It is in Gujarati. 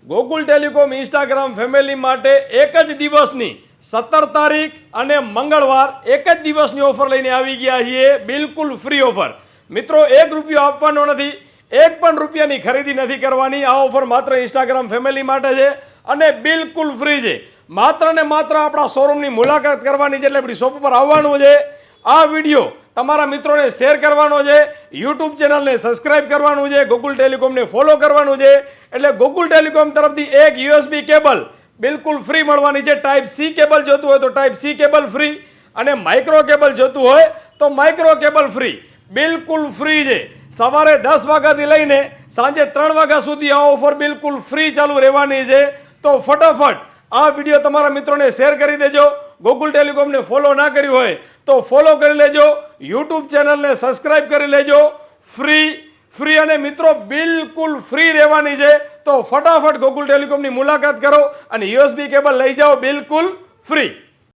ગોકુલ ટેલિકોમ ઇન્સ્ટાગ્રામ ફેમિલી માટે એક જ દિવસની 17 તારીખ અને મંગળવાર એક જ દિવસની ઓફર લઈને આવી ગયા છીએ, બિલકુલ ફ્રી ઓફર. મિત્રો, 1 રૂપિયો આપવાનો નથી, 1 પણ રૂપિયાની ખરીદી નથી કરવાની. આ ઓફર માત્ર ઇન્સ્ટાગ્રામ ફેમિલી માટે છે અને બિલકુલ ફ્રી છે. માત્ર ને માત્ર આપણા શોરૂમની મુલાકાત કરવાની છે, એટલે આપણી શોપ પર આવવાનું છે. આ વિડીયો તમારા મિત્રોને શેર કરવાનો છે, યુટ્યુબ ચેનલને સબસ્ક્રાઇબ કરવાનું છે, ગોકુલ ટેલિકોમને ફોલો કરવાનું છે. એટલે ગોકુલ ટેલિકોમ તરફથી એક યુએસબી કેબલ બિલકુલ ફ્રી મળવાની છે. ટાઈપ સી કેબલ જોતું હોય તો ટાઈપ સી કેબલ ફ્રી, અને માઇક્રો કેબલ જોતું હોય તો માઇક્રો કેબલ ફ્રી, બિલકુલ ફ્રી છે. સવારે 10 વાગ્યાથી લઈને સાંજે 3 વાગ્યા સુધી આ ઓફર બિલકુલ ફ્રી ચાલુ રહેવાની છે. તો ફટાફટ આ વિડીયો તમારા મિત્રોને શેર કરી દેજો. ગોકુલ ટેલિકોમને ફોલો ના કર્યું હોય તો ફોલો કરી લેજો, યુટ્યુબ ચેનલને સબસ્ક્રાઇબ કરી લેજો. ફ્રી અને મિત્રો બિલકુલ ફ્રી રહેવાની છે. તો ફટાફટ ગોકુલ ટેલિકોમની મુલાકાત કરો અને યુએસબી કેબલ લઈ જાઓ બિલકુલ ફ્રી.